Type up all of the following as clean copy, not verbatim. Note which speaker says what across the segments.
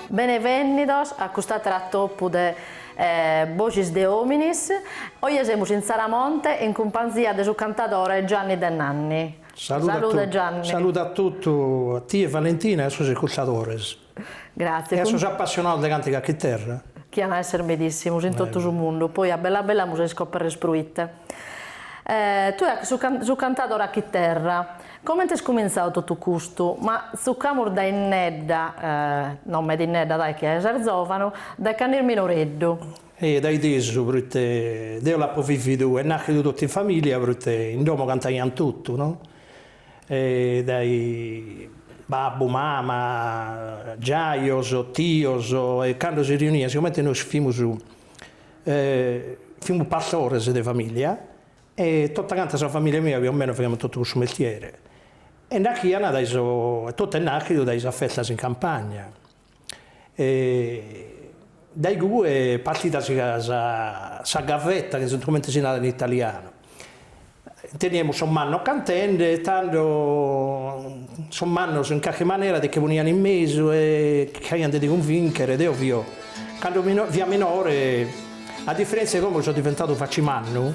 Speaker 1: Benvenidos a questa trattopu de Voces de Hominis. Oggi siamo in Saramonte in compagnia del suo cantatore Gianni De Nanni.
Speaker 2: Salute Gianni. Saluto a tutti, a te e Valentina e ai suoi ascoltatori.
Speaker 1: Grazie.
Speaker 2: E ai suoi appassionati di cantica a chitarra.
Speaker 1: Che hanno essere benissimo in tutto il mondo. Poi a bella musica per spruite. Tu hai su cantatore a chitarra. Come ti è cominciato tutto questo? Ma su camur da innedda, non me di innedda dai che è giovane, da canir minoreddo.
Speaker 2: E dai teso, perché io l'ho vivito e nasce tutto in famiglia, perché in domo cantavano tutto, no? E dai babbo, mamma, giaios, tios, e quando si riunivano, sicuramente noi fimo pastore di famiglia, e tutta quanta la famiglia mia più o meno facciamo tutto questo mestiere. E tutto è nato dai feste in campagna. E dai due è partita questa gavetta, che strumento si chiama in italiano. Teniamo sommanno cantende, tanto sommanno in qualche maniera che venivano in mezzo e che hanno di convincere, ed ovvio. Quando via minore, a differenza di come sono diventato faccimanno,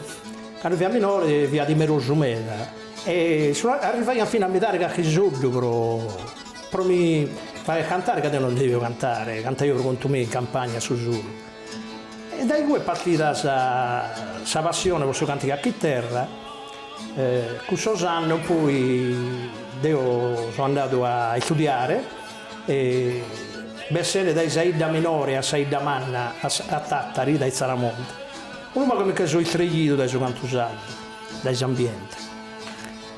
Speaker 2: quando via minore via di Meroso Meda. E arrivai fino a metà che soldo però mi fai cantare che non devo cantare io per conto me in campagna su giù. E da cui è partita questa passione per il cantico a chitarra. Questo anno poi io sono andato a studiare e essere dai Saida minore a Saida manna a Tattari dai Saramonte. Uno come che sono istruito dai suoi quantos anni, dai ambienti.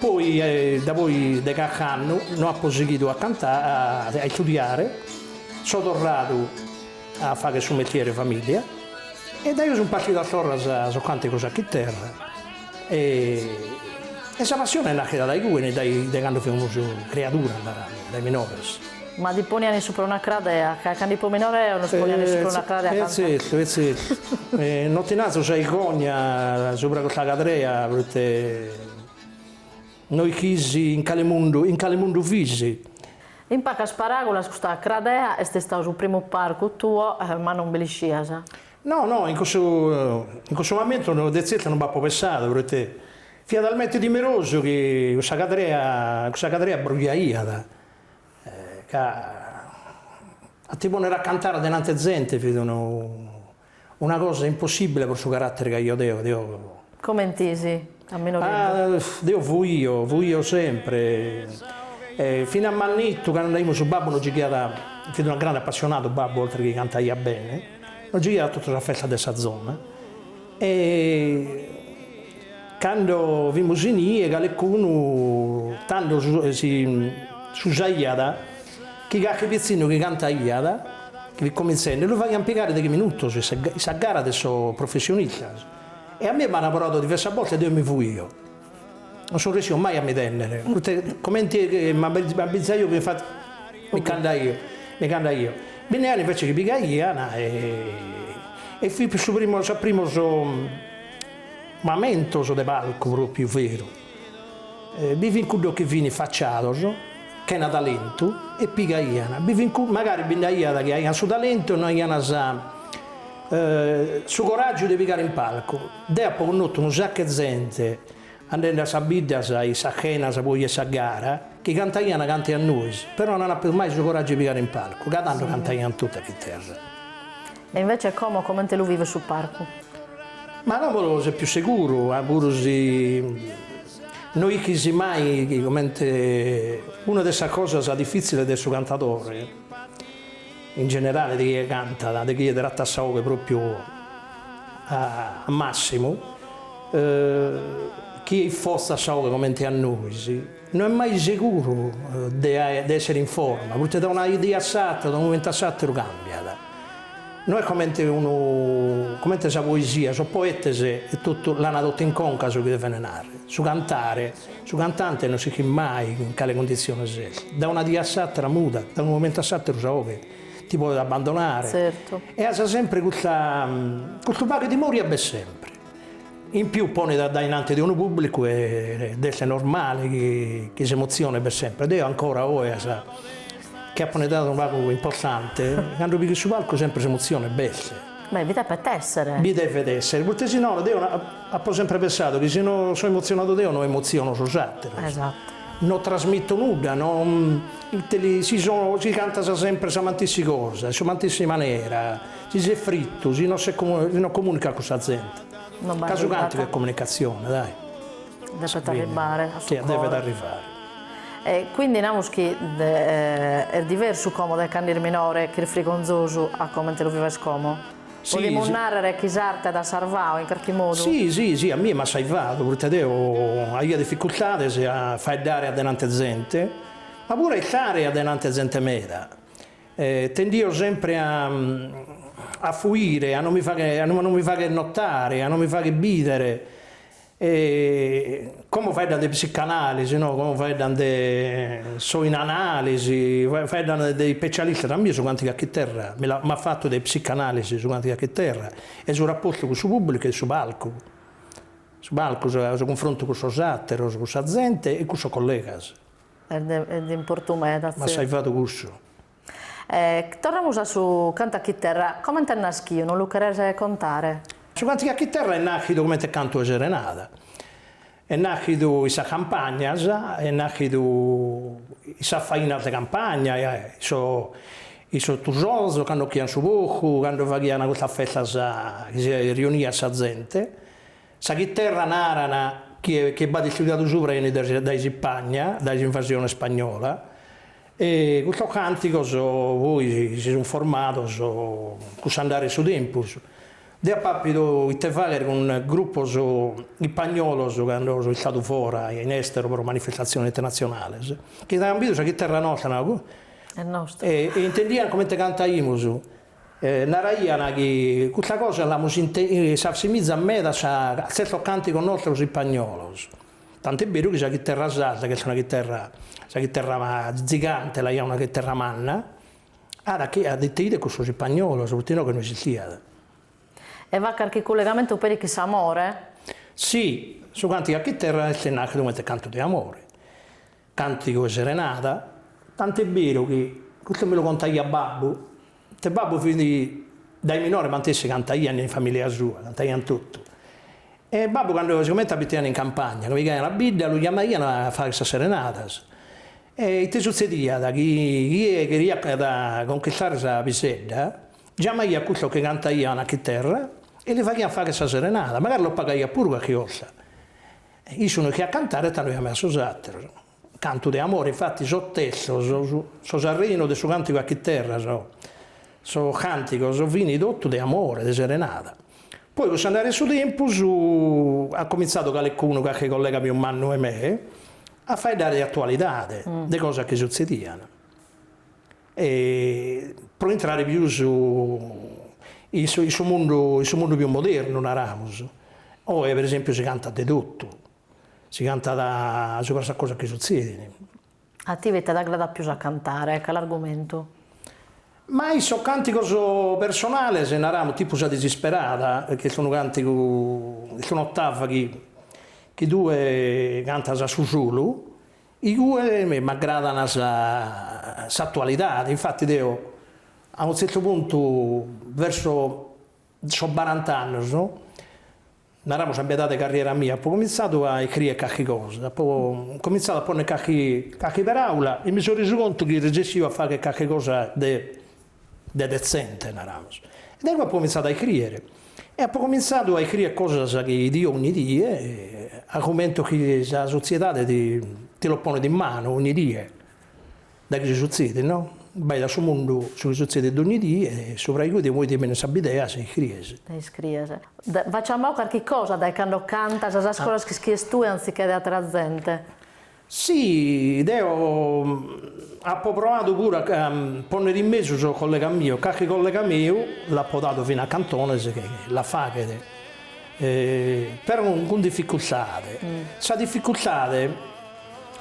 Speaker 2: Poi, da poi di qualche anno, non ho proseguito a cantare, a studiare, sono tornato a fare il suo mestiere famiglia e da io sono partito a tornare a cantare cosa a chitarra. E questa passione è nata dai due, dai quando finiamo creatura, dai minori.
Speaker 1: Ma di poniani sopra una cradea, quando di minore non si poniani sopra una cradea a cantare?
Speaker 2: È certo. Non ti naso sei cogna sopra questa cradea, perché noi chisi in Calemundo visi.
Speaker 1: In pacas paragolas questa cradea è stato il primo parco tuo, ma non belisciasa.
Speaker 2: No, in questo momento non va pensato, perché fia talmente dimeroso che questa cradea brugliaia. A ti ponere a cantare davanti a gente una cosa impossibile per il suo carattere che io devo.
Speaker 1: Come intesi?
Speaker 2: Io vuoi sempre. Fino a Mannitto, quando andavamo su Babbo, non giocava, fino a un grande appassionato Babbo, oltre che cantava bene, non giocava tutta la festa della zona. E quando vimos in lì, qualcuno tanto su Giaiada, che ha pizzino che canta Iada, che cominciano, lui va a impiegare dei minuti, questa gara adesso professionista. E a me mi hanno parlato diverse volte e io mi fui io. Non sono riuscito mai a mi tenere. Come io mi canta io. Bene anni invece che piga Iana e fui il primo momento di palco proprio vero. Vivi in quello che viene facciato, che è un talento, e piga Iana. Magari binda Iana che ha il suo talento e non ha su coraggio di piegare in palco. Dopo conosco un sacco di gente andando a sabida sai sacchena poi essa gara che cantavano a noi, però non ha più mai su coraggio di piegare in palco, che tanto cantavano tutta che terra.
Speaker 1: E invece come te lo vive sul parco?
Speaker 2: Ma non volevo essere più sicuro, noi che si mai una di queste cose difficili del suo cantatore. In generale di chi canta, di chi tratta sauge proprio a massimo, chi fosse sauge come a noi, non è mai sicuro di essere in forma, perché da una idea esatta, da un momento esatto lo cambia. non è come la poesia, sono poeti e tutto l'hanno detto in conca su che deve narrare. Su cantante non si chiede mai in quale condizione sei. Da una dia all'altra muda, da un momento all'altro so che ti puoi abbandonare.
Speaker 1: Certo.
Speaker 2: E ha sempre questo paio di moria per sempre. In più pone da dinanzi di uno pubblico ed è normale che si emoziona per sempre. Ed io ancora che ha dato un paio importante, quando vivi su palco sempre si emoziona e belle.
Speaker 1: Beh, vi deve essere.
Speaker 2: Mi deve essere, perché se no ho sempre pensato che se non sono emozionato io non emoziono su altri.
Speaker 1: Esatto.
Speaker 2: Non trasmetto nulla, si canta sempre su tantissime cose, su tantissime maniere, si è fritto, si non comunica con la gente. Caso canti che è comunicazione, dai.
Speaker 1: Deve arrivare a
Speaker 2: Sì, deve arrivare.
Speaker 1: Quindi che è diverso come il candiere minore che il frigonzoso a come te lo vive scomo?
Speaker 2: Sì,
Speaker 1: vogliamo narrare chi s'arte da Sarvao in qualche modo?
Speaker 2: Sì, a me mi ha salvato, perché io ho difficoltà a fare dare a denante gente, ma pure a stare a denante gente mera. Tendio sempre a fuire, a non mi fare notare, a non mi fare bidere. Come fai da dei psicanalisi, no? Come fai da so in analisi, fai da dei specialisti, da me su quanti chitarra, mi ha fatto dei psicanalisi su quanti chitarra e sul rapporto con il pubblico e sul palco. Sul palco, sul confronto con il satiro, con la gente e con i colleghi.
Speaker 1: Ed importumento.
Speaker 2: Ma sai fatto questo.
Speaker 1: Torniamo su canta chitarra, come te nasci? Non lo vorrei contare?
Speaker 2: Su quanti chitarra è nascito come te canto a serenata. È nascito in campagna, è nascito in faina di campagna, i tusosi, quando chiamano su poco, quando facevano questa festa che si riunia la gente. La chitarra narana che va studiato sopra da Spagna, dall'invasione spagnola. E questo cantico poi si sono formati con andare su tempo. Da papito il tevale con un gruppo spagnolo che hanno stato fuori in estero per manifestazioni internazionali che avevano visto che terra nostra
Speaker 1: è nostra
Speaker 2: e intendiamo come te cantaiamo narraiano che questa cosa la si assimizza a me da questo cantico nostro spagnolo tanto è vero che la chitarra salta che è una chitarra gigante la è una chitarra manna che ha detto con il spagnolo soprattutto che non esisteva.
Speaker 1: E va qualche collegamento per chi sa amore?
Speaker 2: Sì, su quanti a chitarra è nato come canto di amore, cantico e serenata, tant'è vero che questo me lo conta io a babbo, te babbo figli dai minori ma te si canta io in famiglia sua, canta io in tutto. E babbo quando si abitava in campagna, come chiama la Bibbia, lo chiamavano a fare questa serenata. E ti succedeva da chi queria da conquistare questa pisella, chiamava a questo che canta io una chitarra, e le facciamo fare questa serenata, magari lo pagai pure qualche cosa. Io sono qui a cantare e hanno messo satiro. Canto di amore, infatti so testo, so sarrino del suo cantico a chitarra, so cantico, so vini tutto di amore, di serenata. Poi con andare su tempo ha cominciato qualche collega mio Manno e me a fare dare di attualità, di cose che succedevano. E per entrare più il suo mondo più moderno, Ramos. O per esempio si canta di tutto, si canta su questa cosa che succede.
Speaker 1: A te avete da più a cantare, che l'argomento?
Speaker 2: Ma io so cantico personale, se narramo tipo sa disperata, perché sono cantico, sono ottava che due cantano su solo, i due mi aggradano sa attualità, infatti io a un certo punto, verso 40 anni, no? Narramo sempre data carriera mia, ho cominciato a scrivere qualche cosa, ho cominciato a porre qualche per aula e mi sono reso conto che riuscivo a fare qualche cosa di decente, narramo. E da ho cominciato a scrivere. E ho cominciato a scrivere cose che Dio ogni dia, argomento che la società ti lo pone in mano ogni dia, da che succede, no? Vai da suo mondo su che succede ogni dia e sopra cui vuoi di meno sapere se scrivi.
Speaker 1: Facciamo qualche cosa dai quando canta, le cose che scrivi tu anziché di altra gente.
Speaker 2: Sì, io ho provato pure a porre in mezzo il collega mio, qualche collega mio l'ha portato fino a Cantone, che la fa, però con difficoltà. La difficoltà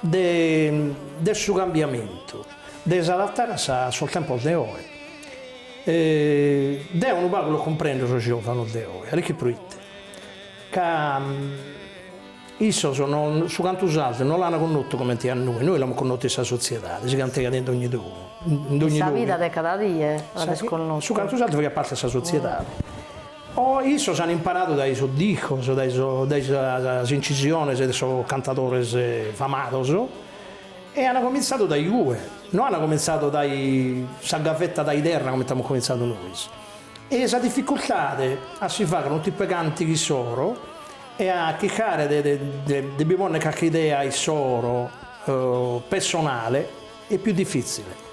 Speaker 2: del suo cambiamento, di adattare sul tempo di oggi. Devo un po' lo comprendo se ci fanno di oggi, perché proite. Isso sono su canto usato, non l'hanno conosciuto come a noi l'abbiamo conosciuto questa società, si canta dentro ogni dove.
Speaker 1: La vita di cada dia, la
Speaker 2: Su canto usato perché parte questa società. O isso si hanno imparato dai suoi discos, dalle incisioni dei suoi cantatori famosi e hanno cominciato dai due, non hanno cominciato dai gaffetta dai terra come abbiamo cominciato noi. E questa difficoltà a si fare un tipo di canti che sono e a chiccare di bivonne qualche idea di soro personale è più difficile.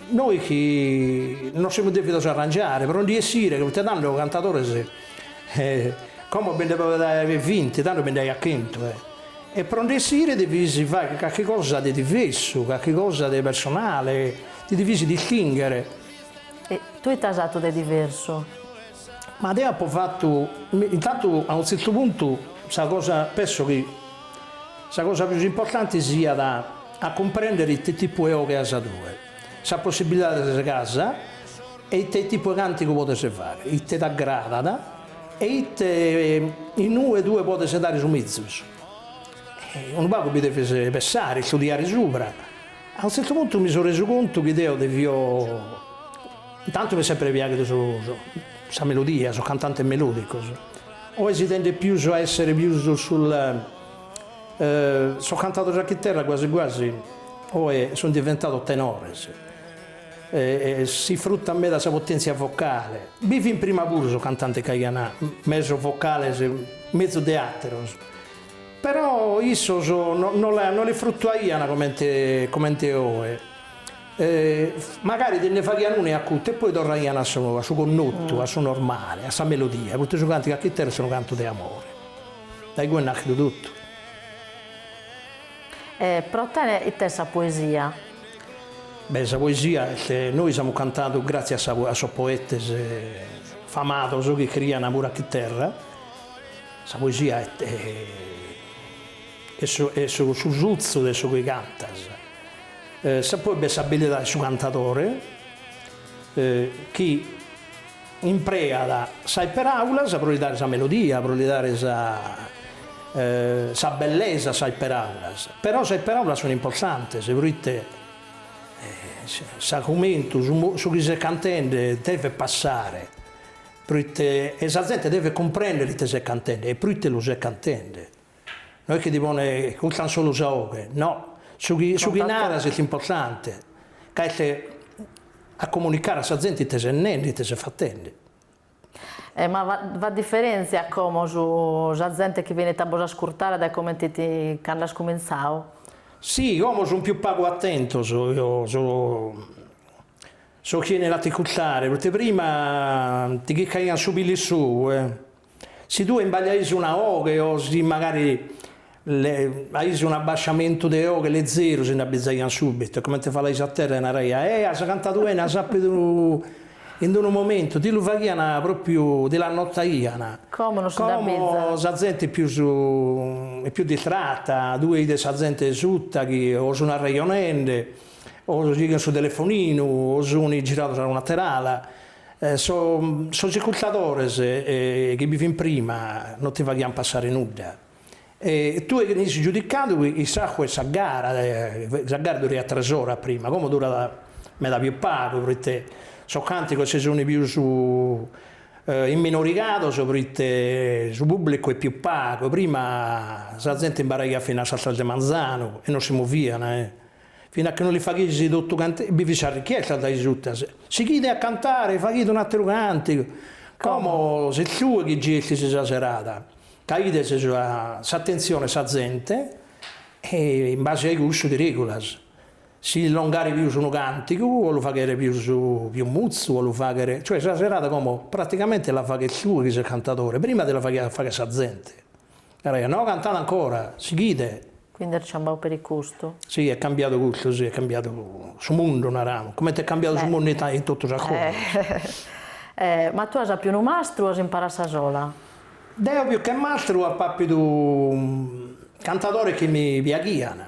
Speaker 2: Noi che non siamo devi arrangiare, però non riuscire, che tanto cantatore come abbiamo vinto, tanto abbiamo accanto. E per non riuscire devi fare qualche cosa di diverso, qualche cosa di personale, ti devi distinguere.
Speaker 1: E tu hai tasato di diverso?
Speaker 2: Ma io ho fatto, intanto a un certo punto, penso che la cosa più importante sia a comprendere il tipo di che ha due, la possibilità di essere casa e il tipo di canti che potesse fare, il te da grada e in due potesse dare su mezzo. Un po' che deve pensare, studiare sopra. A un certo punto mi sono reso conto che io devo. Intanto mi è sempre piaciuto questa melodia, sono cantante melodico. O si tende più a essere più sul. Sono cantato già a chitarra quasi quasi, o sono diventato tenore. Si frutta a me da questa potenza vocale. Vivi in prima pure sono cantante caianà, mezzo vocale, mezzo teatro. Però io non le frutto io come ora. Magari te ne fai una a cutte e poi tornai a su connotto, a su normale, a sa melodia, perché sono canti a chitarra sono canto di amore. Dai cui nasce tutto.
Speaker 1: Però te e te sa poesia?
Speaker 2: Beh, la poesia, noi siamo cantati grazie a quei poeti famosi che creano pure a chitarra. La poesia è sul zuzzo di ciò che canta. Se poi abbiamo abilità su cantatore, che imprega sai per aula, sa dare la melodia, dare la bellezza, sai per aula. Però sai per aula sono importanti, se volete, l'argomento su cui si cantando deve passare, e la gente deve comprendere che si cantando, e poi lo si cantando. Non è che ti pone con solo usare, no. Su chi narra è importante, che a comunicare a la gente che si nende, che si fattende.
Speaker 1: Ma va differenza come la gente che viene a ascoltare da come ti quando hai cominciato?
Speaker 2: Sì, io sono più pago attento, so chi nell'articolare, perché prima ti caivano subito su. Se tu imbagliai una oche o se magari hai un abbassamento di oche, le zero se ne abbizzaiano subito, come ti fa la a terra e una reia, ha cantato bene, ha saputo in un momento, ti lo facciano proprio della nottaiana.
Speaker 1: Come non si da
Speaker 2: come la gente è più distratta, due di questa gente sutta che o sono arraionende, o sono sul telefonino, o sono girato su una terala. Sono circolatori che vivono prima, non ti facciano passare nulla. E tu hai giudicato che questa gara dura 3 ore prima, come dura da più pago, perché sono canti che si sono più in minoricato, su pubblico è più pago. Prima la gente imparava fino a saltare di manzano e non si muovevano. Fino a che non li facessi tutto cantare, mi fece la richiesta da risulta. Si chiede a cantare, facete un altro cantico, come se tu che gesti questa serata. Capite attenzione a gente e in base ai gusti di regola. Si allungare più su un cantico, o lo fare più muzzo, o lo fare. Cioè la serata come praticamente la fa che tu che sei cantatore, prima della fare sa gente. No, cantare ancora, si chiede,
Speaker 1: Quindi è cambiato per il gusto.
Speaker 2: Sì, è cambiato tutto, sì, è cambiato sul mondo, naramo. Come è cambiato sul mondo in tutto il
Speaker 1: Ma tu hai più un mastro o hai imparato a sola?
Speaker 2: Devo più che mastro a papito cantatore che mi piacciono.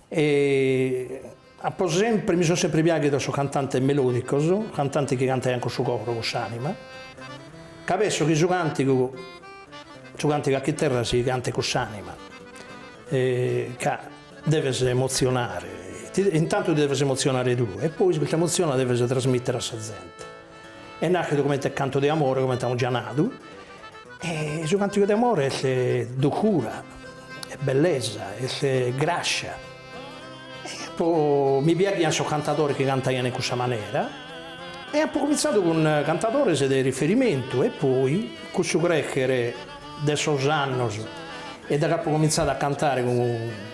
Speaker 2: E mi sono sempre piaciuto su cantante melodico, cantante che canta anche su coro, con l'anima. Capisco che su cantico a chitarra si canta con l'anima. Che deve emozionare, intanto deve emozionare tu e poi questa emozione deve trasmettere a sa gente. E nasce come il canto di amore, come abbiamo già nato, e il canto di amore è docura, è bellezza, è grazia. E poi mi piace anche il cantatore che canta in questa maniera, e ho cominciato con cantatore di riferimento e poi con il crescere dei suoi anni e da capo ho cominciato a cantare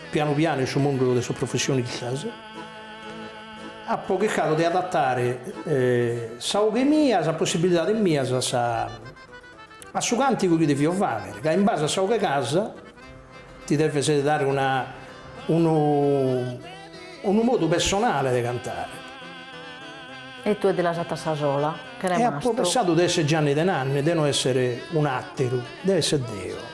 Speaker 2: piano piano sul mondo delle sue professioniste. Ho cercato di adattare la mia, la possibilità mia a su cantico che devi fare, che in base a ciò che casa ti deve dare un modo personale di cantare.
Speaker 1: E tu hai della Santa Sasola, che è
Speaker 2: E ho
Speaker 1: mastro.
Speaker 2: pensato di essere Gianni Denanni, di non essere un attero, deve essere Dio.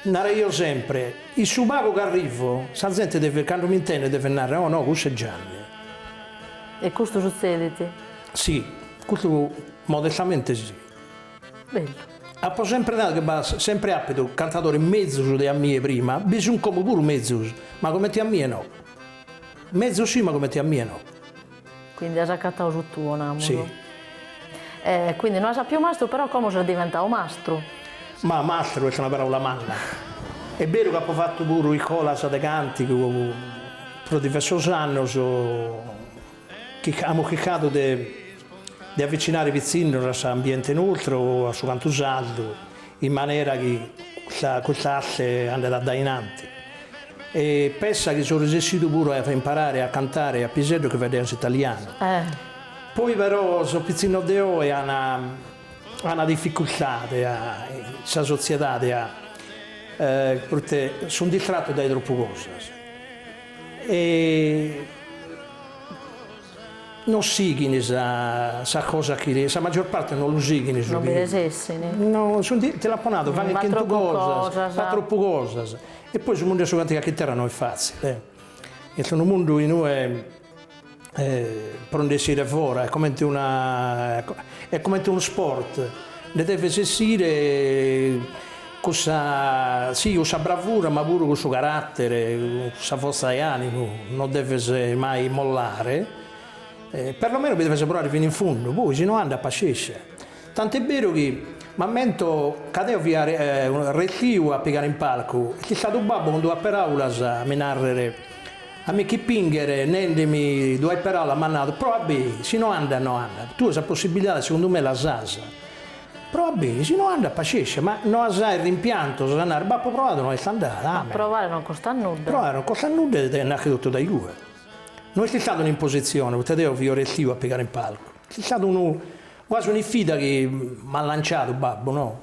Speaker 2: Narei io sempre, il subaco che arrivo, la gente deve, quando mi intende deve narrare, oh no, questo è Gianni.
Speaker 1: E questo succede?
Speaker 2: Sì, questo modestamente sì.
Speaker 1: Bello.
Speaker 2: Ho sempre dato che sempre appeto cantatore mezzo di a mie prima, bisogna come pure mezzo, ma come ti a mie no. Mezzo sì, ma come ti a mie no.
Speaker 1: Quindi hai cantato su tuo namo.
Speaker 2: Sì.
Speaker 1: Quindi non hai più mastro, però come sei diventato mastro?
Speaker 2: Ma mastro è una parola manna. È vero che ho fatto pure i colas de cantico per diversi anni, che abbiamo cercato di avvicinare i pizzini a questo ambiente inoltre o a suo canto usato, in maniera che questa asse andrà da innanzi. E pensa che sono resistito pure a imparare a cantare a pisello che vediamo in italiano. Poi però sono pizzino di oggi una difficoltà nella società, perché sono distratto da troppe cose. E non seguono questa cosa che la maggior parte non lo seguono.
Speaker 1: Non mi resessini.
Speaker 2: No, sono telefonato, fanno anche cose, fa troppe cose. E poi sul mondo della chitarra non è facile. È un mondo in cui prendere fuori, è come uno sport, ne deve essere con questa bravura ma pure con il suo carattere, con questa forza di animo, non deve mai mollare, perlomeno deve provare fino in fondo, poi se no anda a pazienza. Tant'è vero che ma mento cadevo via rettivo a piegare in palco, c'è stato un babbo quando a per aula a menarre a me chi pingere, nendemi, due per alla mannato, prova bene, se non anda, non anda. Tu hai la possibilità, secondo me, la sasa. Prova bene, se non anda, pazienza, ma non hai il rimpianto, se andare, babbo provato, non è andata.
Speaker 1: A provare non costa nulla.
Speaker 2: Provare non costa nulla ed è nato tutto dai due. Non c'è stata un'imposizione, perché devo fiorettivo a piegare in palco. C'è stato quasi un'infida che mi ha lanciato, babbo, no?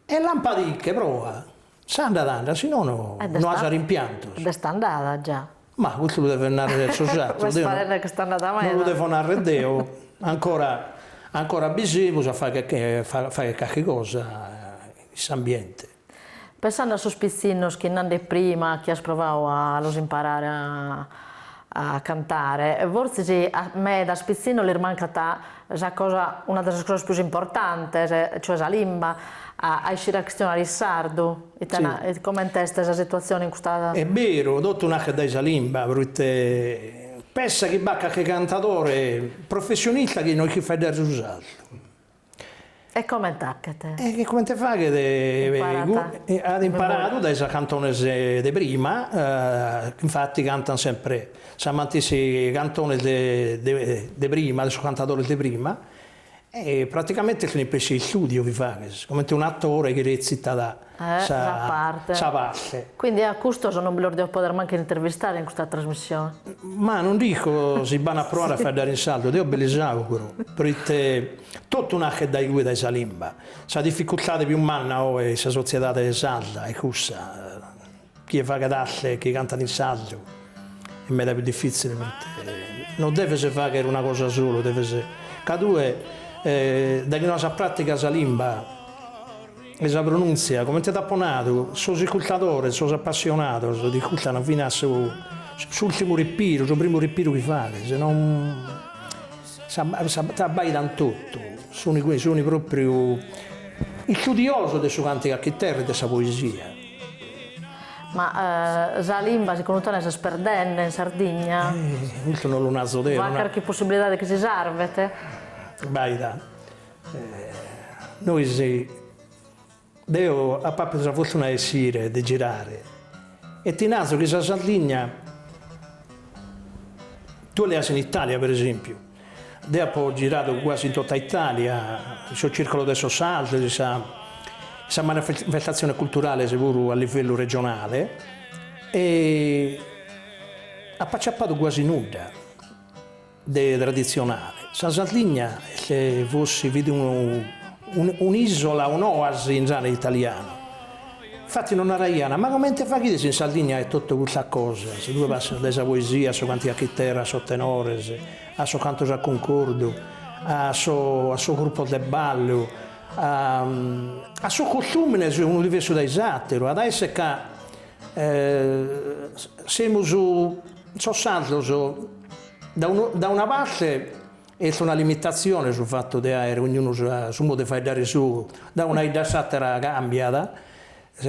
Speaker 2: E lampadicche, prova. Sa andata, se no non ha rimpianto.
Speaker 1: Ed è andata già.
Speaker 2: Ma questo lo deve andare il soggetto.
Speaker 1: Che sta andata mai.
Speaker 2: Non lo deve andare Dio. Ancora bisogna fare qualche cosa in questo ambiente.
Speaker 1: Pensando a sospizzinos che non prima, che has provato a los imparare a cantare, forse a me da spizzino le mancata una delle cose più importanti, cioè la lingua, a uscire a questionare il sardo. E come è questa situazione in questa...
Speaker 2: È vero, dopo una che dai la lingua, perché pensa che bacca che cantatore professionista che non ci fai da usato.
Speaker 1: E come taccate?
Speaker 2: E come te fa che ha imparato dai cantoni di prima, infatti cantano sempre, i cantoni di prima, dei cantatori di prima, e praticamente se ne pesce in studio, vi fa, come un attore che recita da parte.
Speaker 1: Quindi a questo non ve lo devo poter anche intervistare in questa trasmissione?
Speaker 2: Ma non dico si vanno a provare a fare dare in saldo, devo bellissimo però, perché tutto nasce dai due dai salimba, la difficoltà più umana è la società di salda, è questa. chi fa cadasse, chi canta in sardo, è molto più difficile perché non deve si fare una cosa sola, deve si... Cadue, da chi non sa pratica la lingua, e la pronuncia, come ti ha apponato, sono cultatore, sono appassionato, di cultano fino al suo ultimo respiro, il suo primo respiro che fa, se non si abbaida tutto, sono proprio il studioso del suo cantico a chitarra e della poesia.
Speaker 1: Ma la lingua secondo te si sta perdendo in Sardegna?
Speaker 2: Questo non lo so dire.
Speaker 1: Ma qualche possibilità che si serve?
Speaker 2: Baida. Noi si... Io a parte la fortuna di uscire, di girare. E ti naso che la Sardegna, tu le hai in Italia per esempio, io ho girato quasi in tutta Italia, il circolo del Sossalto, questa manifestazione culturale sicuro a livello regionale, e ha pacciappato quasi nulla di tradizionale. La Sardegna, se fosse un'isola, un'oasi in zona italiana. Infatti non era iana, ma come te fa chi in Sardegna è tutta questa cosa, se due passano dalla poesia, a suo canti a chitarra, a suo tenore, a suo canto a concordo, a suo gruppo di ballo, a suo costume, uno diverso dai satiro, adesso che siamo soltanto da una parte è una limitazione sul fatto di avere ognuno su modo di fare su, da una idea satira cambiata,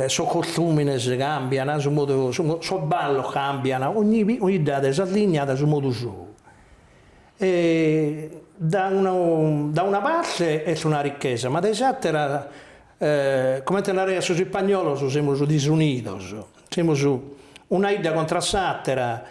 Speaker 2: suo costume cambiano, suo ballo cambiano, ogni idea è allineata su modo suo. E da una parte è una ricchezza, ma da satira, come te la su spagnolo, siamo disuniti, siamo su una idea contro la satira,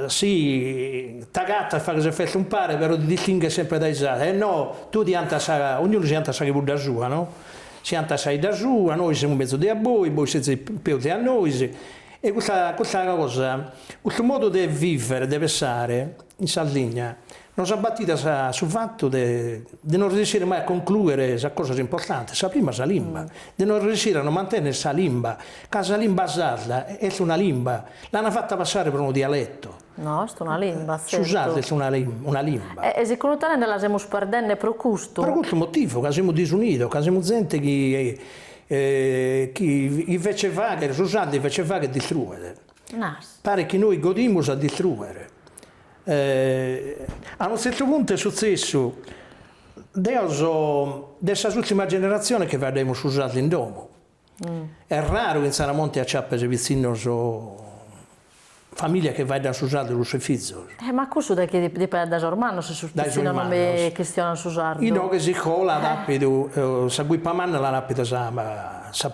Speaker 2: sì, tagata fa che si fa un pare, però ti distingue sempre dai satira. E no, tu ognuno si anta sa che vuole da sua, no? Si anta sai da sua, noi siamo in mezzo di a voi siete più di a noi. E questa cosa, questo modo di vivere, di pensare in Sardegna, non si è battita sul fatto di non riuscire mai a concludere la cosa importante, la prima è la lingua, di non riuscire a mantenere la lingua, che la lingua sarda è una lingua, l'hanno fatta passare per un dialetto.
Speaker 1: No, è una lingua,
Speaker 2: Scusate, è una lingua.
Speaker 1: E secondo te non la stiamo perdendo per questo?
Speaker 2: Per questo motivo, che siamo disuniti, che siamo gente che invece fa, che scusate, invece fa che distruggere. Pare che noi godimmo a distruggere. A un certo punto è successo, dessa ultima generazione che vedremo usati in domo. È raro che in Saramonte a Ciappese vicino famiglia che va da usare lo suo figlio.
Speaker 1: Ma questo da che dipende da Germano, se non mi questionano su Sardo.
Speaker 2: Io che si cola, rapido, sa qui pamanna la rapida sa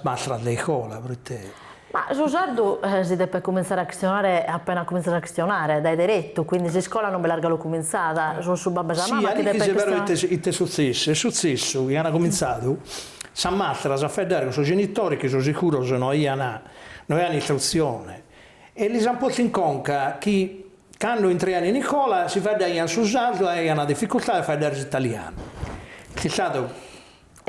Speaker 2: mastra di cola per te.
Speaker 1: Ma su Sardo si deve cominciare a questionare appena cominciare a questionare, dai diretto, quindi se scuola non me larga l'ho cominciata, sono su babba
Speaker 2: sì,
Speaker 1: mamma
Speaker 2: che deve questionare. Sì, è successo che hanno cominciato, sa mastra sa fare con i suoi genitori che sono sicuro che non hanno istruzione. E li hanno posto in conca che quando in 3 anni Nicola si fa dare su Sardo e hanno difficoltà a fare italiano. C'è stato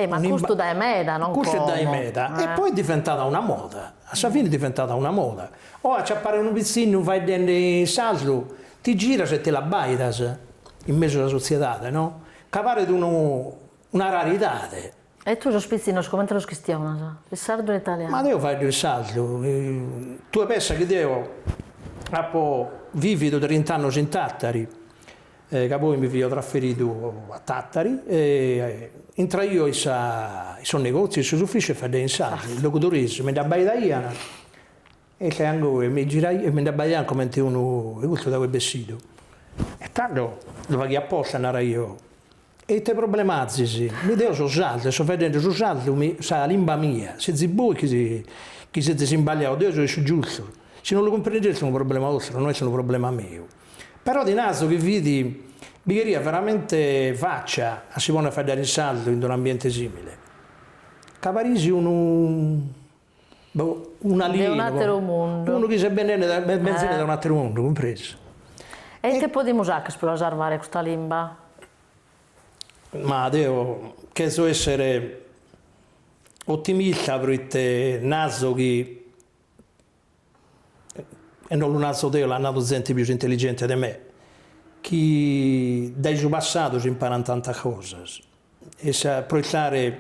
Speaker 1: ma questo da meda, non
Speaker 2: questo è da meda. E poi è diventata una moda. Alla fine è diventata una moda. Ora ci appare un vicino, vai dentro Sardo, ti gira se te la baidas in mezzo alla società, no? Capare di una rarità.
Speaker 1: E tu sospizzi, come te lo questionano? Il sardo e l'italiano?
Speaker 2: Ma io fai il sardo. Tu pensi che io ho vivido 30 anni in Tattari, che poi mi sono trasferito a Tattari, e entro io in sono negozi, in sono uffici e fai in sardo, il locutorismo, mi da baia e che anche mi girai e mi da baia come uno, e questo da quel vestito. E tanto lo paghi apposta, andare io. E te problematici, mi devo usare, sto vedendo usare la lingua mia, se voi che siete sbagliati, io sono giusto, se non lo comprendete è un problema vostro, non è un problema mio. Però di naso che vedi, bisogneria veramente faccia a si vuole fare il salto in un ambiente simile. Caparisi un alieno,
Speaker 1: un altro mondo.
Speaker 2: Uno che si è bene da un altro mondo, compreso.
Speaker 1: E te puoi usare per osservare questa lingua?
Speaker 2: Ma devo essere ottimista perché naso che e non lo alzo Dio, l'hanno dato gente più intelligente di me, che dai suo passato si imparano tante cose e sa proiettare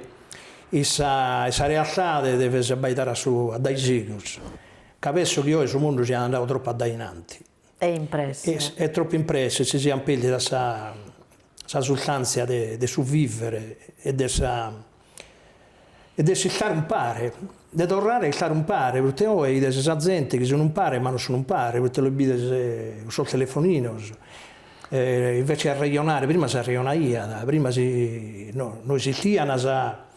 Speaker 2: questa realtà deve abbaitare a dai siglos. Capisco che oggi sul mondo si è andato troppo a dai innanti.
Speaker 1: È impresso.
Speaker 2: È troppo impresso, si è impegnato da questa sostanza di sopravvivere e di stare un pare, di tornare a stare un pare, perché oggi questa gente che sono un pare ma non sono un pare, perché lo vede sul telefonino. Invece a ragionare, prima si ragionava, prima non esistevano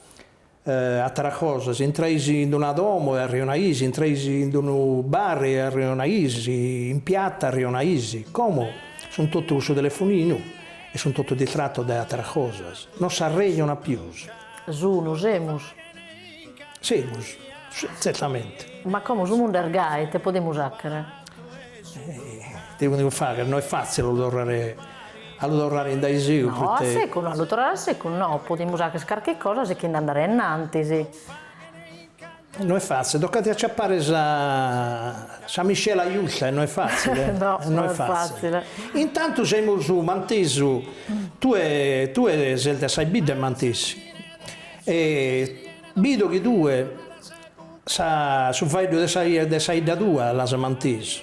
Speaker 2: altre cose, si entraisi in una domo e ragionaisi, entraisi in un bar e ragionaisi, in piatta ragionaisi, come sono tutto sul telefonino e sono tutto distratto da altre cose, non si ragiona più.
Speaker 1: Sono, semus.
Speaker 2: Semus, certamente.
Speaker 1: Ma come sul mondo ergai, te possiamo usare?
Speaker 2: Devo fare, non è facile tornare in Daisio.
Speaker 1: No, a secolo, a tornare a secolo, no, possiamo usare qualche cosa se che andare innanzi, sì.
Speaker 2: Non è facile, toccate acciappare sa Michela Aiuta, non è facile.
Speaker 1: No, non è facile.
Speaker 2: Intanto siamo su Mantesu, tu sei bidda in Mantesi, e vedo che tu su fai di saida tua la Mantesi.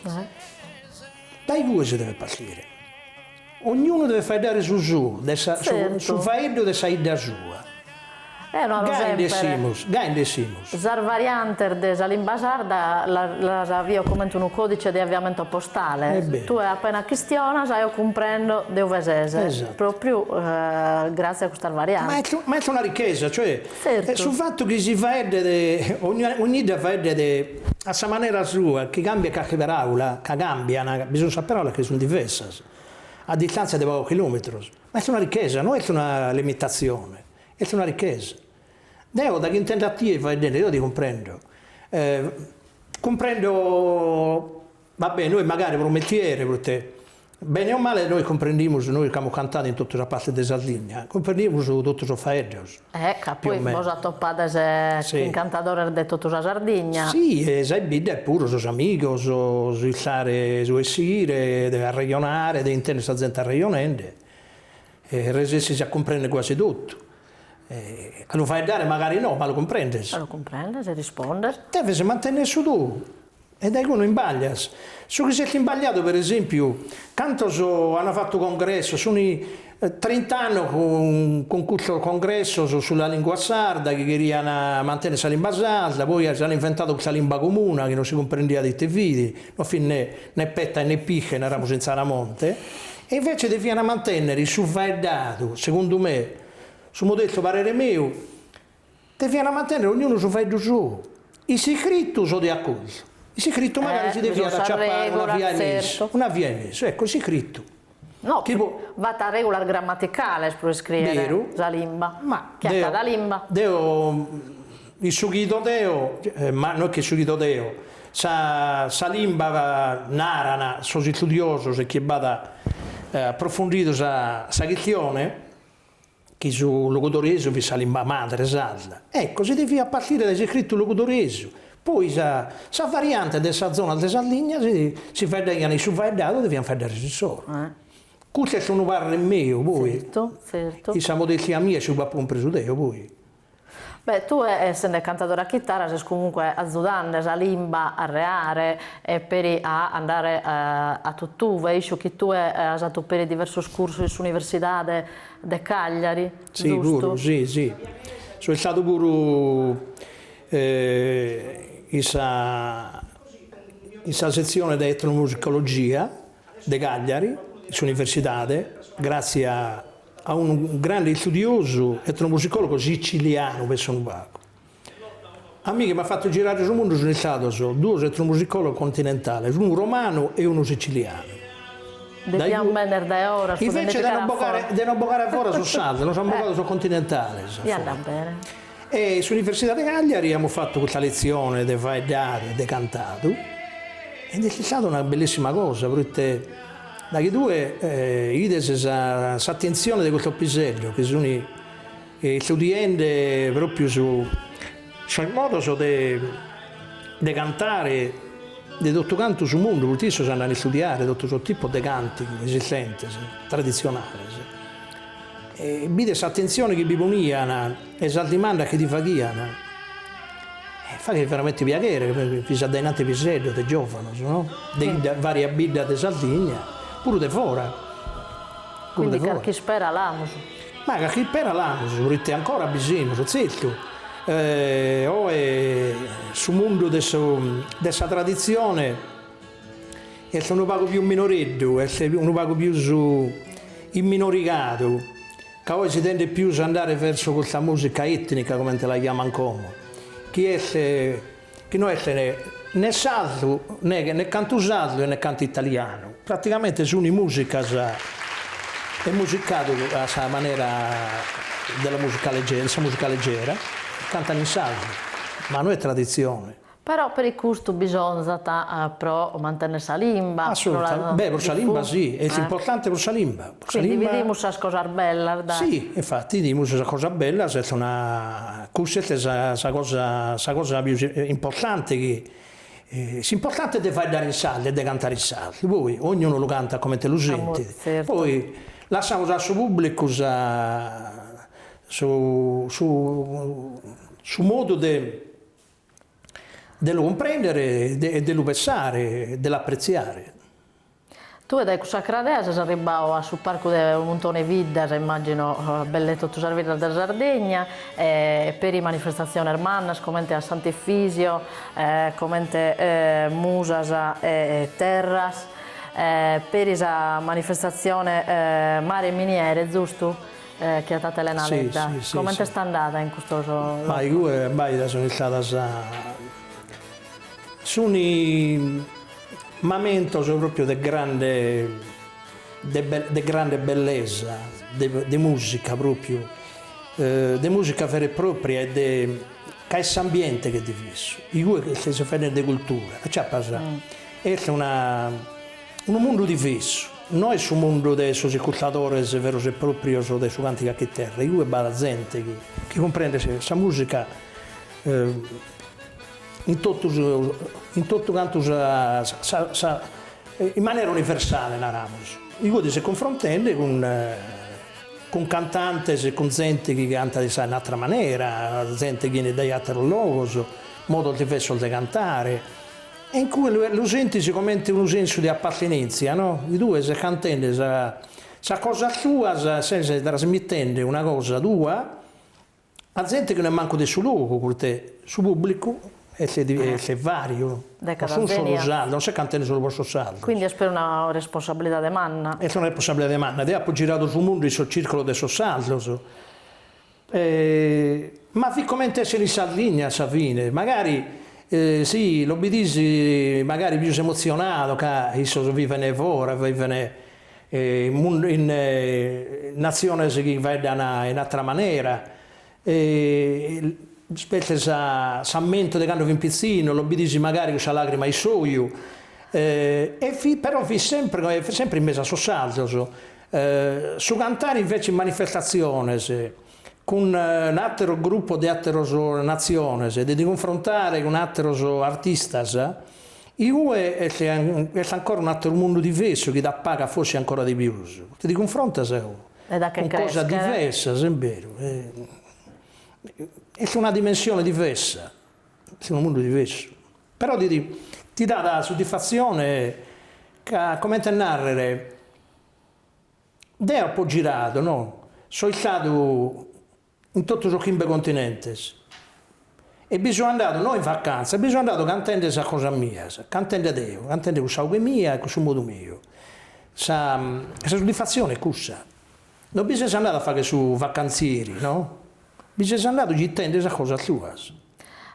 Speaker 2: Dai due si deve partire. Ognuno deve fare su su faedo di saida sua. Gain simus.
Speaker 1: Zar varianter della lingua sarda la avvio come un codice di avviamento postale. Tu appena cristiana sai io comprendo de ovesese.
Speaker 2: Esatto.
Speaker 1: Proprio grazie a questa variante.
Speaker 2: Ma è una ricchezza, cioè
Speaker 1: certo.
Speaker 2: Sul fatto che si fa ogni fa a sua maniera sua, che cambia qualche parola, che cambia, bisogna sapere che sono diverse, a distanza di pochi chilometri. Ma è una ricchezza, non è una limitazione, è una ricchezza. Devo da che intende a te fai bene, io ti comprendo. Comprendo, vabbè, noi magari per un mestiere, per te, bene o male noi comprendiamo, noi che abbiamo cantato in tutta la parte di Sardegna, comprendiamo tutti i faedos.
Speaker 1: Poi cosa toppate se incantatore di tutta la Sardegna?
Speaker 2: Sì, sai bene pure, sono amici, su stare, su essere, a ragionare, di intendere questa gente a ragionare, e resistere si comprende quasi tutto. Lo fai dare magari no, ma lo comprendi.
Speaker 1: Lo comprendi, si risponde.
Speaker 2: Deve mantenere su tu. E dai uno imbaglias. Su che siete imbagliato, per esempio, quando hanno fatto congresso, sono 30 anni con questo congresso sulla lingua sarda, che queríano mantenere questa lingua sarda, poi hanno inventato questa lingua comune che non si comprendeva di te vidi, non fin né petta né picche, ne eravamo senza la monte, e invece devono mantenere su dato, secondo me, su modello parere mio, devono mantenere ognuno su fai suo. I iscritti sono di accordo. Il scritto magari si deve acciappare una via in mezzo, ecco, il scritto.
Speaker 1: No, va a regola grammaticale per scrivere la lingua.
Speaker 2: Ma
Speaker 1: che è la lingua?
Speaker 2: Il sughito deo, ma non che il sughito deo, sa lingua narana, sono studioso, se che vada approfondito sa questione, che su locutoreso vi sa lingua madre, salda. Ecco, si deve a partire dal scritto locutoreso. Poi sa variante della zona della Sardegna si fa degli su vai dato dobbiamo fare da regissore. Queste sono parole mie, voi.
Speaker 1: Certo.
Speaker 2: I siamo detti a mia su un presudeo, voi.
Speaker 1: Beh, tu essendo cantatore a chitarra, sei comunque aiutando la lingua a reare e per andare a tutto, vedo che tu hai fatto per diversi corsi all'Università di Cagliari,
Speaker 2: sì,
Speaker 1: giusto?
Speaker 2: Pure, sì. Sono stato pure questa sezione di etnomusicologia di Cagliari, all'Università, grazie a un grande studioso etnomusicologo siciliano, penso un poco. A me che mi ha fatto girare sul mondo sono stato due etnomusicologi continentali, uno romano e uno siciliano.
Speaker 1: Dobbiamo venire da ora.
Speaker 2: Invece devono boccare fuori sul salto, non sono boccato sul continentale.
Speaker 1: E andrà bene.
Speaker 2: E all'Università di Cagliari abbiamo fatto questa lezione di fare di cantato ed è stata una bellissima cosa perché da che due questa attenzione di questo pisello che sono gli studenti proprio sul modo di cantare di tutto canto sul mondo, perché si andano a studiare tutto tipo di canti esistenti, tradizionali. E vide questa attenzione che vi ponivano, e questa domanda che ti facevano, fa che veramente piacere, perché vi sono dei nati episodi, dei giovani, no? Di varie abitudini di Sardegna, pure di fuori.
Speaker 1: Quindi chi spera l'amos.
Speaker 2: Ma chi spera l'amos, perché ancora bisogna, certo. Sul mondo di questa tradizione è un poco più minoretto, è un poco più imminoricato, che oggi si tende più ad andare verso questa musica etnica, come te la chiamano come, che non è né sardo, né canto sardo né canto italiano. Praticamente sono musica è musicato a questa maniera della musica leggera, cantano in sardo, ma non è tradizione.
Speaker 1: Però per il gusto bisogna pro mantenere la lingua.
Speaker 2: Assolutamente, beh, per la lingua sì, è importante per la lingua.
Speaker 1: Quindi vediamo questa cosa bella, dai.
Speaker 2: Sì, infatti, vediamo questa cosa bella, è una cosa più importante che l'importante è di fare dare in saldo e di cantare in saldo. Poi ognuno lo canta come te lo senti.
Speaker 1: Certo.
Speaker 2: Poi lasciamo al suo pubblico su modo di lo comprendere e di lo pensare e di l'apprezzare.
Speaker 1: Tu da questa cradesa sei arrivato sul parco di Montone Vidda, immagino belletto tu sei della Sardegna, per le manifestazioni hermanas, come a Sant'Efisio, come Musas e Terras, per la manifestazione Mare e Miniere, giusto? Che è stata Elena Ledda.
Speaker 2: Sì,
Speaker 1: come
Speaker 2: sì.
Speaker 1: è andata in questo giorno?
Speaker 2: Ma io sono stata sono i momenti proprio di grande bellezza, di musica proprio, di musica vera e propria e di questo ambiente che è diverso. Io che si fanno di cultura, è un mondo diverso. Noi sul mondo dei ascoltatori veri e propri dei canti a chitarra, io e la gente che comprende questa musica in tutto canto in maniera universale narramos. Io si confrontando con cantanti e con gente che canta in un'altra maniera, gente che viene da altri luoghi, modo diverso di cantare. E in cui lo senti come un senso di appartenenza, no? I due si cantano sa cosa sua, si trasmettendo una cosa tua, a gente che non manco del suo luogo, perché sul pubblico è vario, non sono solo saldo, non si cantano solo per saldo.
Speaker 1: Quindi è per una responsabilità di manna.
Speaker 2: È una responsabilità di manna, e ha girato sul mondo il suo circolo del suo saldo. Ma come essere in Sardegna, sa fine, magari sì, l'obbedisi magari più emozionato che isso vive fuori, vive in nazioni che vedono in un'altra maniera, specie s'ammento di quando vi pizzino, l'obbedisi magari con la lacrima ai suoi, però vi sempre in mezzo a suo salto, su cantare invece in manifestazioni, con un altro gruppo di altre nazioni, di confrontare con altri artisti, io è ancora un altro mondo diverso che da paga forse ancora di più. Ti confronta con cosa diversa, è vero. È una dimensione diversa, è un mondo diverso. Però ti dà la soddisfazione che, come te narrare, è un po' girato, no? Sono stato in tutti i continenti e bisogna andare noi in vacanza, bisogna andare cantando questa cosa mia, cantando Dio, cantando con la mia e con il modo mio. Questa soddisfazione è questa. Non bisogna andare a fare su vacanzieri, no? Bisogna andare a gittare questa cosa tua.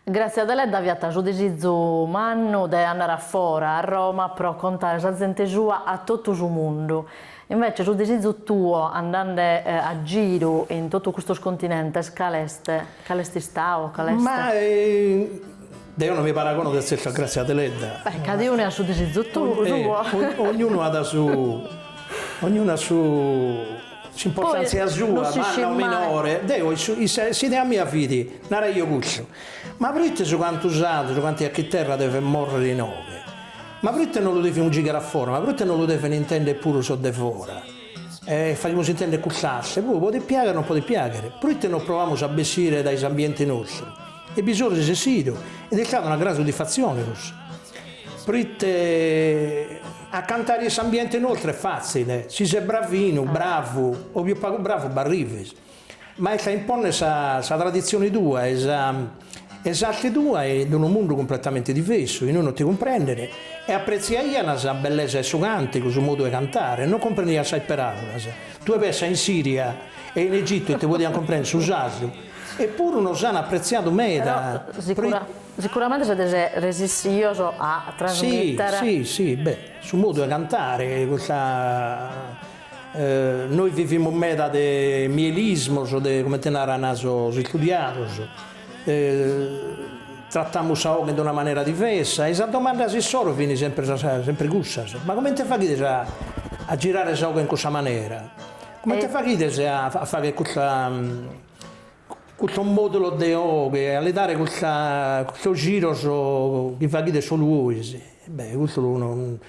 Speaker 1: Grazie a lei, Daviata, ho deciso manno di andare fuori a Roma per contare la gente sua a tutto il mondo. Invece, ho deciso tuo, andando a giro in tutto questo continente, calesti stavo, caleste?
Speaker 2: Ma io non mi paragono del stesso, grazie a Deledda.
Speaker 1: Beh, cada uno ha suo deciso tuo.
Speaker 2: Ognuno ha la sua importanza sua, ma non minore. Se ne ha mia figlia, non era io cuccio. Ma prima su quanto usato, su quanti a che terra deve morire di nove. ma perché non lo devono girare fuori, ma perché non lo devono intendere pure so de fuori? Facciamo intendere cussarsi, poi può piacere o non può piacere, perché non proviamo a bessire dai ambienti nostri? E bisogna essere ed è stata una grande soddisfazione questo. Perché a cantare questo ambiente inoltre è facile, si sei bravino, bravo, o più bravo, barrivi. Ma è impone questa tradizione tua, esatti tua è in un mondo completamente diverso, e noi non ti comprendere e apprezziai la bellezza del suo cantico, il suo modo di cantare, non comprendi assai parole. Tu pensi in Siria e in Egitto e ti vogliamo comprendere su Sassio, eppure non hanno apprezzato me.
Speaker 1: Sicuramente siete resistioso a trasmettere.
Speaker 2: Sì, sul modo di cantare, noi viviamo meta di mielismo, come te narrano studiati. Trattiamo la in una maniera diversa e la domanda si solo viene sempre gusta. Ma come ti fa a girare la in questa maniera? Come ti fa a fare questo modulo di oggi, a dare questo giro che fa solo voi? Beh, questo non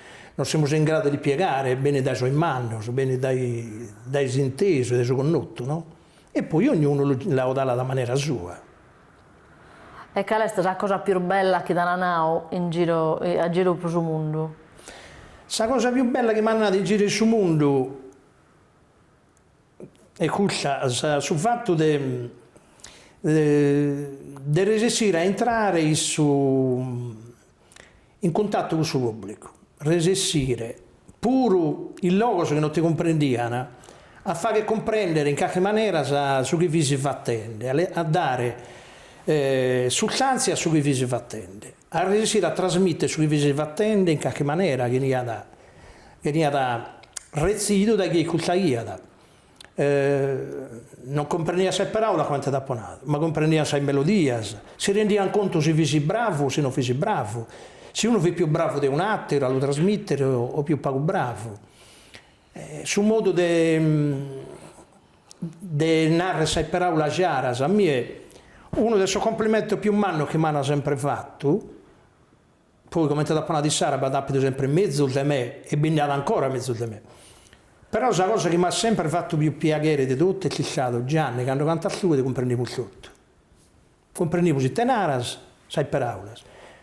Speaker 2: siamo in grado di piegare bene dai suoi mani, bene dai intesi, dai suoi connotti, no? E poi ognuno la dà alla maniera sua.
Speaker 1: E qual è la cosa più bella che danno a giro per il mondo?
Speaker 2: La cosa più bella che mi hanno dato in giro sul mondo è questa, sul fatto di resistere a entrare in contatto con il suo pubblico, resistere pure il logo che non ti comprendiano, a fare comprendere in qualche maniera su che vi si fa attendere, a dare sostanza su cui vi si fa attendere, a resistere a trasmettere su cui vi si fa attendere in qualche maniera che ne da rezzido da chi cultaia non comprendeva se parola quanto da ponato, ma comprendeva se melodia, si rendeva conto se vi si bravo o se non vi si bravo, se uno è più bravo di un altro a lo trasmettere o più poco bravo, sul modo di narrare se parola chiara, a me uno dei suoi complimenti più manno che mi hanno sempre fatto, poi come da pona di Sara ha dato sempre mezzo di me e bignava ancora mezzo di me. Però la cosa che mi ha sempre fatto più piacere di tutto è che stato Gianni, quando canta su ti comprendiamo tutto. Comprendiamo se tenaras, sai parole.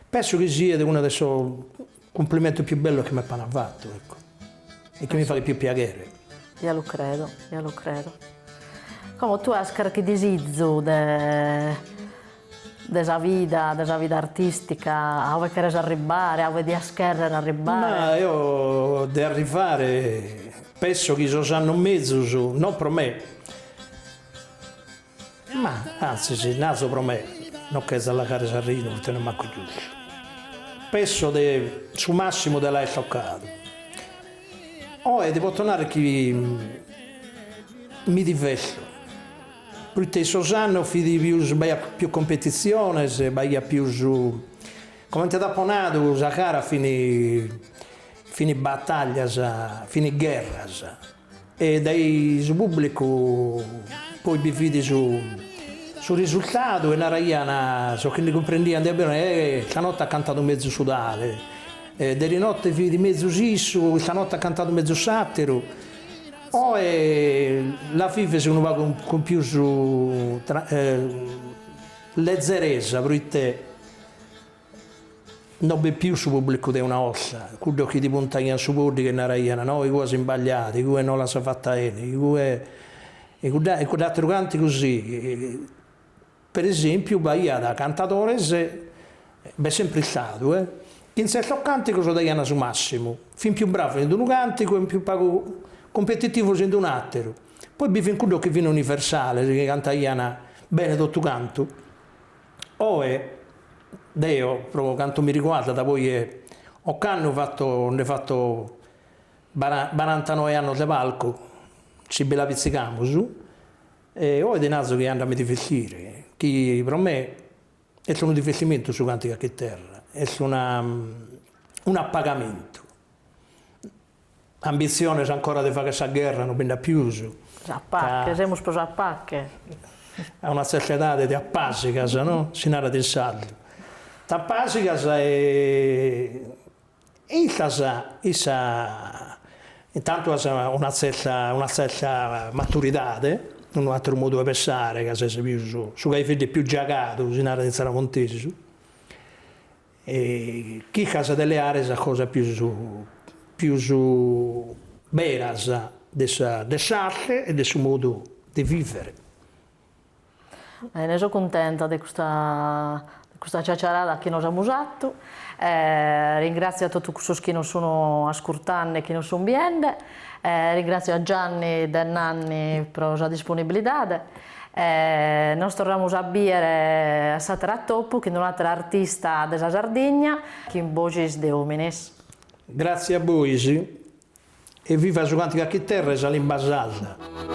Speaker 2: Penso che sia uno dei suoi complimenti più belli che mi hanno fatto, ecco. E che mi fa più piacere.
Speaker 1: Io lo credo. Come tu hai caratterizzato della vita artistica, dove vuoi arrivare, dove di scherrare arrivare?
Speaker 2: Ma io di arrivare, penso che sono mezzo, non per me, ma anzi se naso per me, non che dalla cara Sarrino, non te ne manco giusto. Penso che su massimo dell'hai toccato. E devo tornare che mi diverto. Perché sono fidi più competizione, più come ti ha ponato la cara fini battaglie, fini guerre. E dai pubblico poi vi vedi sul risultato e la raiana, so che ne comprendiamo bene, stanotte ha cantato mezzo sudale, delle notte vedi mezzo sisso, stanotte ha cantato mezzo satiro. La FIFA se uno va con più leggerezza, perché non è più su pubblico di una ossa, quello che ti puntano su bordi che non raiano, no, i cose sbagliate, i cui non la sa fatta bene, e con altri canti così. Per esempio, Bahia da cantatore è sempre stato, che in certo cantico sono da su massimo, fin più bravo in un cantico e più poco competitivo in un altro. Poi vive in quello che viene universale, che canta Iana bene tutto canto. Io, proprio quanto mi riguarda, da poi ho fatto 49 anni di palco, ci bella pizzicamo su, e ho di naso che andano a divertire, che per me è un divertimento su Cantica che terra, è un appagamento. Ambizione ancora di fare questa guerra, non prende più su.
Speaker 1: Siamo sposati a pacche.
Speaker 2: A una certa età di appasicas, no? Si narra del saldo. T'appasicas e E intanto ha una certa maturità, un altro modo di pensare, che se più su che i figli più giagato, si narra di Zaramontesi. E chi casa delle aree sa cosa più su beras dell'arte e del suo modo di vivere.
Speaker 1: Ne sono contenta di questa chiacchierata che noi abbiamo usato. Ringrazio a tutti quelli che non sono ascoltando e che non sono vedendo. Ringrazio a Gianni e Nanni per la sua disponibilità. Noi torniamo a dire a Satera Topo, che è un altro artista della Sardegna, che in Voces de Homines.
Speaker 2: Grazie a voi e viva su quanti che terra e salim basata.